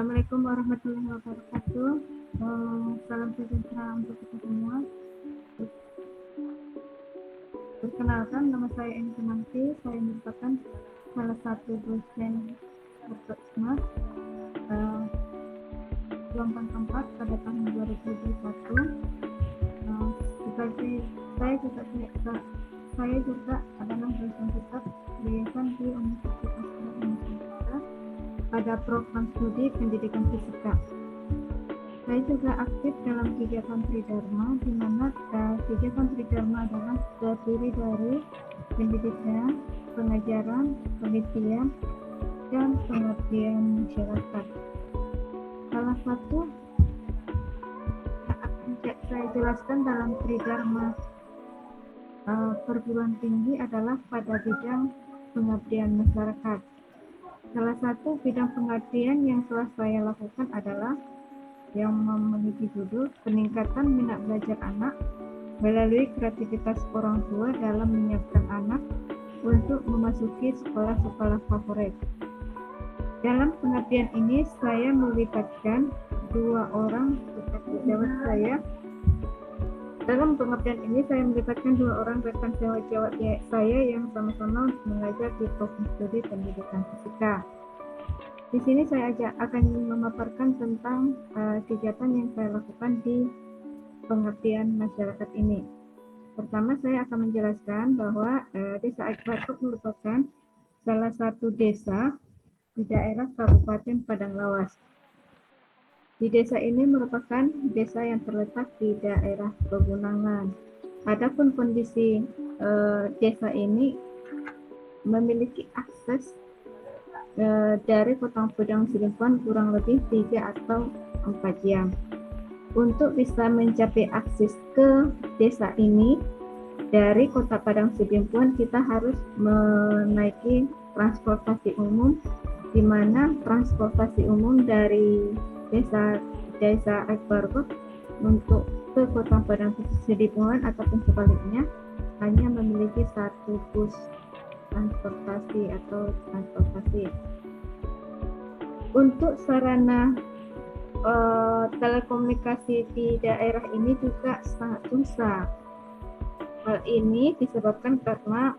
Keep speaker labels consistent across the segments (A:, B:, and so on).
A: Assalamualaikum warahmatullahi wabarakatuh. Salam sejahtera untuk kita semua. Perkenalkan, nama saya Eni Sumanti. Saya merupakan salah satu dosen Pertosma gelombang 4 pada tahun 2021. Sebagai saya juga adalah dosen tetap yayasan di Universitas Indonesia pada program studi pendidikan fisika. Saya juga aktif dalam kegiatan Tridharma, di mana kegiatan Tridharma adalah terdiri dari pendidikan, pengajaran, penelitian, dan pengabdian masyarakat. Salah satu yang akan saya jelaskan dalam Tridharma perguruan tinggi adalah pada bidang pengabdian masyarakat. Salah satu bidang pengabdian yang telah saya lakukan adalah yang memiliki judul peningkatan minat belajar anak melalui kreativitas orang tua dalam menyiapkan anak untuk memasuki sekolah-sekolah favorit. Dalam pengabdian ini saya melibatkan dua orang rekan sejawat saya. Dalam pengabdian ini saya melibatkan dua orang rekan sejawat saya yang sama-sama mengajar di program studi pendidikan fisika. Di sini saya akan memaparkan tentang kegiatan yang saya lakukan di pengabdian masyarakat ini. Pertama, saya akan menjelaskan bahwa Desa Aekbarkot merupakan salah satu desa di daerah Kabupaten Padang Lawas. Di desa ini merupakan desa yang terletak di daerah pegunungan. Adapun kondisi desa ini memiliki akses dari Kota Padang Sidempuan kurang lebih 3 atau 4 jam. Untuk bisa mencapai akses ke desa ini dari Kota Padang Sidempuan, kita harus menaiki transportasi umum, di mana transportasi umum dari desa Aekbarkot untuk ke Kota Padang Sidempuan ataupun sebaliknya hanya memiliki satu bus transportasi. Untuk sarana telekomunikasi di daerah ini juga sangat susah. Hal ini disebabkan karena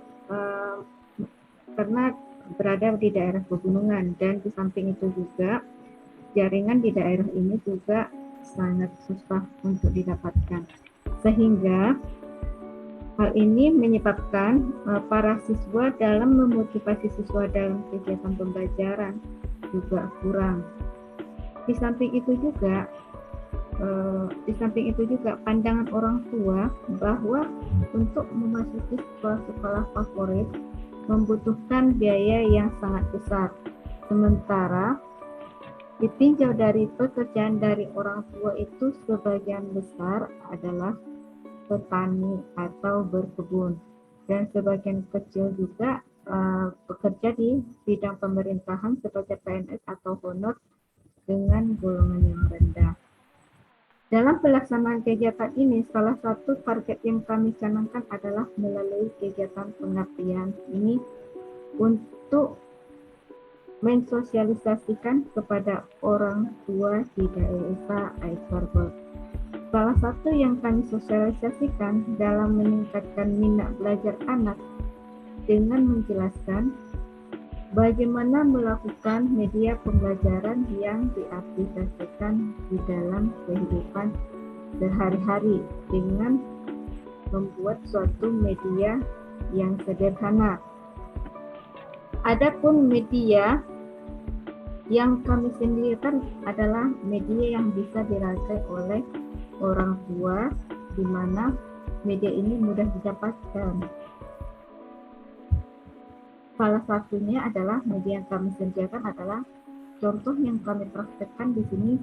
A: berada di daerah pegunungan, dan di samping itu juga jaringan di daerah ini juga sangat susah untuk didapatkan, sehingga hal ini menyebabkan para siswa dalam memotivasi siswa dalam kegiatan pembelajaran juga kurang. Di samping itu juga pandangan orang tua bahwa untuk memasuki sekolah-sekolah favorit membutuhkan biaya yang sangat besar. Sementara ditinjau dari pekerjaan dari orang tua itu sebagian besar adalah petani atau berkebun, dan sebagian kecil juga bekerja di bidang pemerintahan seperti PNS atau honor dengan golongan yang rendah. Dalam pelaksanaan kegiatan ini, salah satu target yang kami canangkan adalah melalui kegiatan pengabdian ini untuk mensosialisasikan kepada orang tua di desa Aekbarkot. Salah satu yang kami sosialisasikan dalam meningkatkan minat belajar anak dengan menjelaskan bagaimana melakukan media pembelajaran yang diaplikasikan di dalam kehidupan sehari-hari dengan membuat suatu media yang sederhana. Adapun media yang kami sendirikan adalah media yang bisa dirangkai oleh orang tua, di mana media ini mudah didapatkan. Salah satunya adalah media yang kami sediakan adalah contoh yang kami praktekkan di sini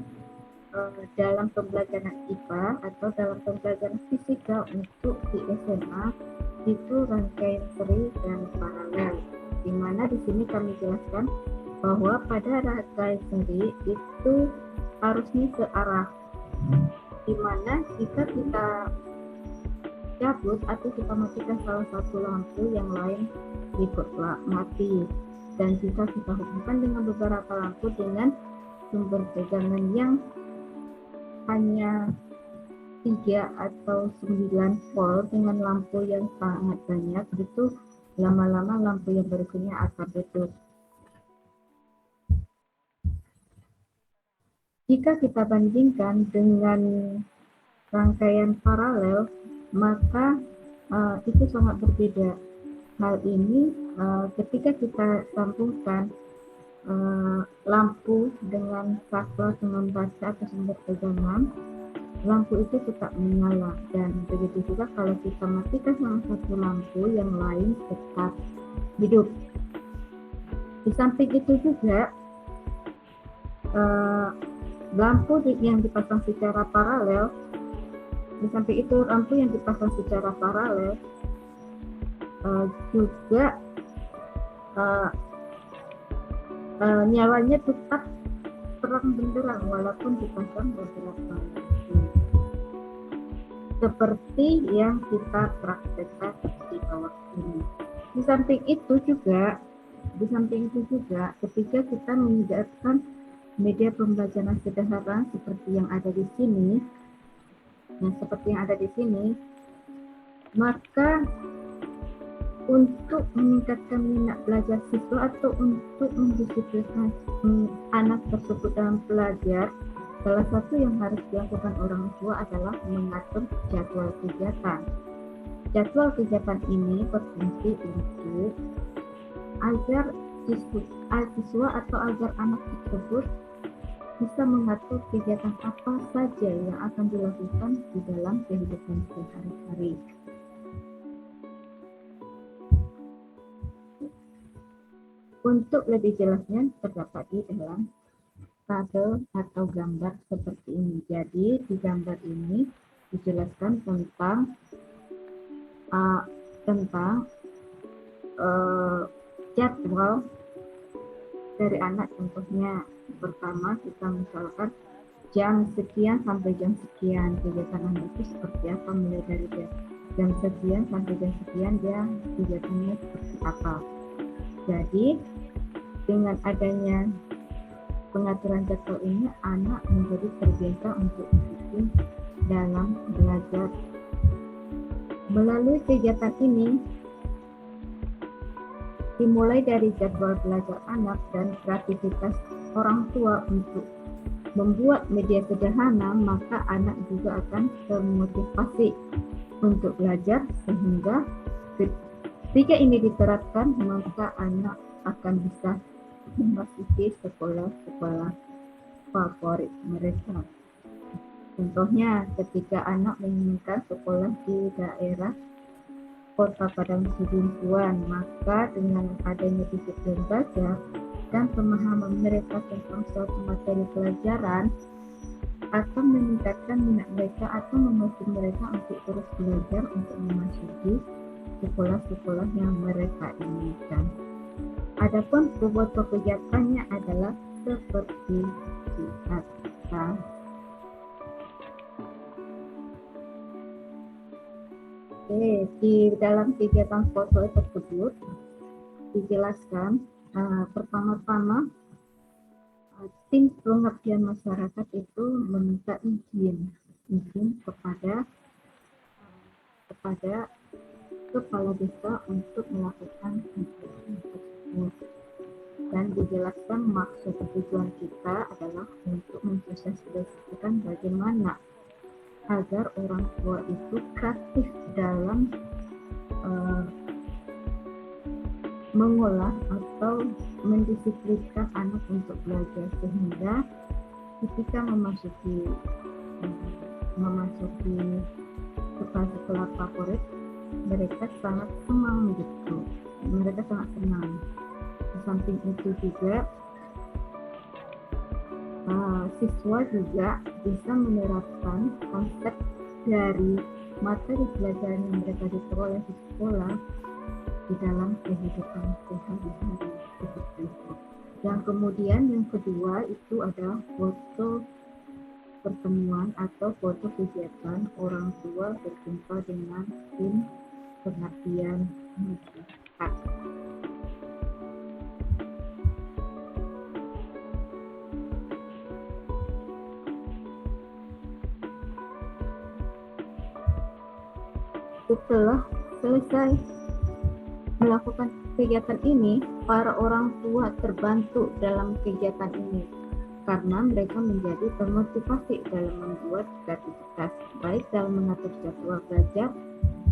A: dalam pembelajaran IPA atau dalam pembelajaran fisika untuk di SMA, itu rangkaian seri dan paralel, di mana di sini kami jelaskan bahwa pada rangkaian seri itu harusnya searah, di mana jika kita cabut atau kita matikan salah satu lampu, yang lain ikut mati, dan jika kita hubungkan dengan beberapa lampu dengan sumber tegangan yang hanya 3 atau 9 volt dengan lampu yang sangat banyak, itu lama-lama lampu yang berikutnya akan redup. Jika kita bandingkan dengan rangkaian paralel, maka itu sangat berbeda. Hal ini ketika kita sambungkan lampu dengan saklar dengan baca atau sumber tegangan, lampu itu tetap menyala, dan begitu juga kalau kita matikan salah satu lampu, yang lain tetap hidup. Di samping itu juga lampu yang dipasang secara paralel, di samping itu lampu yang dipasang secara paralel juga nyalanya tetap terang benderang walaupun dipasang beberapa lampu, seperti yang kita praktekkan di bawah ini. Di samping itu juga ketika kita menggunakan media pembelajaran sederhana seperti yang ada di sini, maka untuk meningkatkan minat belajar siswa atau untuk mendisiplinkan anak tersebut dalam belajar, salah satu yang harus dilakukan orang tua adalah mengatur jadwal kegiatan. Jadwal kegiatan ini berfungsi untuk agar siswa atau agar anak tersebut bisa mengatur kegiatan apa saja yang akan dilakukan di dalam kehidupan sehari-hari. Untuk lebih jelasnya terdapat di dalam tabel atau gambar seperti ini. Jadi di gambar ini dijelaskan tentang jadwal dari anak. Contohnya pertama, kita misalkan jam sekian sampai jam sekian kegiatan anak itu seperti apa, mulai dari jam sekian sampai jam sekian dia kegiatannya seperti apa. Jadi dengan adanya pengaturan jadwal ini, anak menjadi terbiasa untuk disiplin dalam belajar. Melalui kegiatan ini, dimulai dari jadwal belajar anak dan kreativitas orang tua untuk membuat media sederhana, maka anak juga akan termotivasi untuk belajar, sehingga ketika ini diterapkan, maka anak akan bisa memasuki sekolah-sekolah favorit mereka. Contohnya, ketika anak menginginkan sekolah di daerah Kota Padang Sidimpuan, maka dengan adanya disiplin belajar dan pemahaman mereka tentang suatu materi pelajaran akan meningkatkan minat mereka atau memacu mereka untuk terus belajar untuk memasuki sekolah-sekolah yang mereka inginkan. Adapun bobot kegiatannya adalah seperti di atas. Di dalam kegiatan foto tersebut dijelaskan pertama-tama tim pengabdian masyarakat itu meminta izin kepada kepala desa untuk melakukan kegiatan tersebut, dan dijelaskan maksud tujuan kita adalah untuk mensosialisasikan bagaimana agar orang tua itu kreatif dalam mengolah atau mendisiplinkan anak untuk belajar, sehingga ketika memasuki sekolah favorit, mereka sangat senang gitu. Di samping itu juga siswa juga bisa menerapkan konsep dari materi pelajaran yang mereka diperoleh di sekolah di dalam kehidupan sehari-hari seperti itu. Yang kemudian yang kedua itu adalah foto pertemuan atau foto kegiatan orang tua berjumpa dengan tim pengabdian masyarakat. Setelah selesai melakukan kegiatan ini, para orang tua terbantu dalam kegiatan ini karena mereka menjadi termotivasi dalam membuat kreativitas, baik dalam mengatur jadwal belajar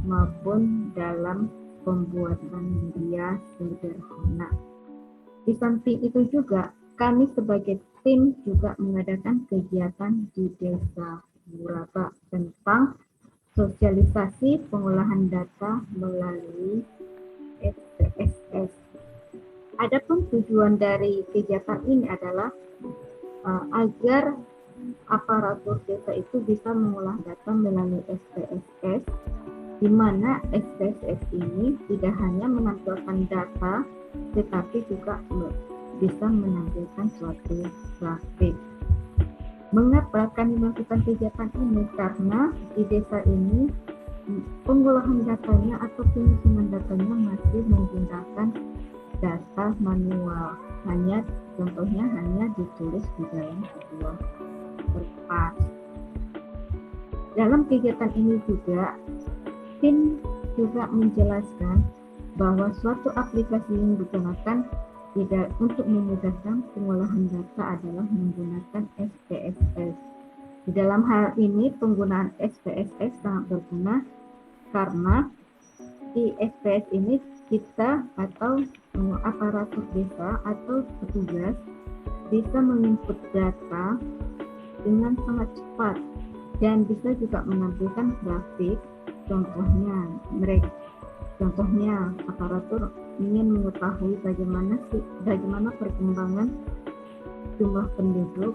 A: maupun dalam pembuatan media sederhana. Di samping itu juga, kami sebagai tim juga mengadakan kegiatan di Desa Buraba tentang sosialisasi pengolahan data melalui SPSS. Adapun tujuan dari kegiatan ini adalah agar aparatur desa itu bisa mengolah data melalui SPSS, di mana SPSS ini tidak hanya menampilkan data, tetapi juga bisa menampilkan suatu grafik. Mengapa kami melakukan kegiatan ini? Karena di desa ini pengolahan datanya atau penyusunan datanya masih menggunakan data manual, contohnya hanya ditulis di dalam sebuah kertas. Dalam kegiatan ini juga tim juga menjelaskan bahwa suatu aplikasi yang digunakan tidak untuk memudahkan pengolahan data adalah menggunakan SPSS. Di dalam hal ini penggunaan SPSS sangat berguna karena di SPS ini kita atau aparatur desa atau petugas bisa menginput data dengan sangat cepat dan bisa juga menampilkan grafik. Contohnya aparatur ingin mengetahui bagaimana perkembangan jumlah penduduk,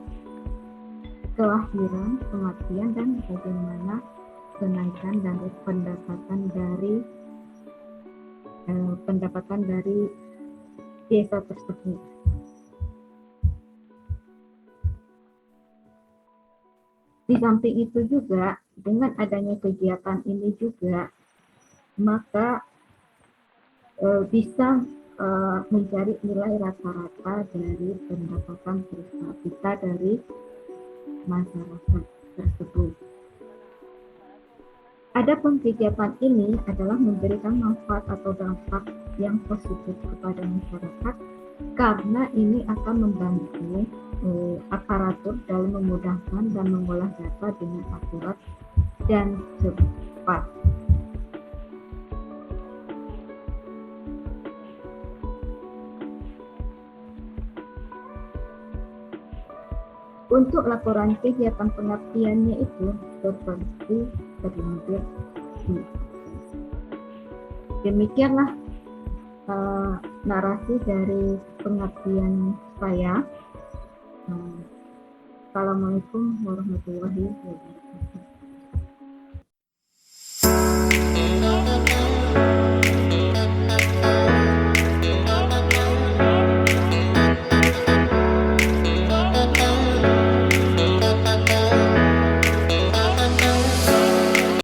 A: kelahiran, kematian, dan bagaimana kenaikan dan pendapatan dari desa tersebut. Di samping itu juga, dengan adanya kegiatan ini juga, maka bisa mencari nilai rata-rata dari pendapatan per kapita dari masyarakat tersebut. Adapun kegiatan ini adalah memberikan manfaat atau dampak yang positif kepada masyarakat karena ini akan membantu aparatur dalam memudahkan dan mengolah data dengan akurat dan cepat. Untuk laporan kegiatan pengabdiannya itu seperti terlampir. Demikianlah narasi dari pengabdian saya. Assalamualaikum warahmatullahi wabarakatuh.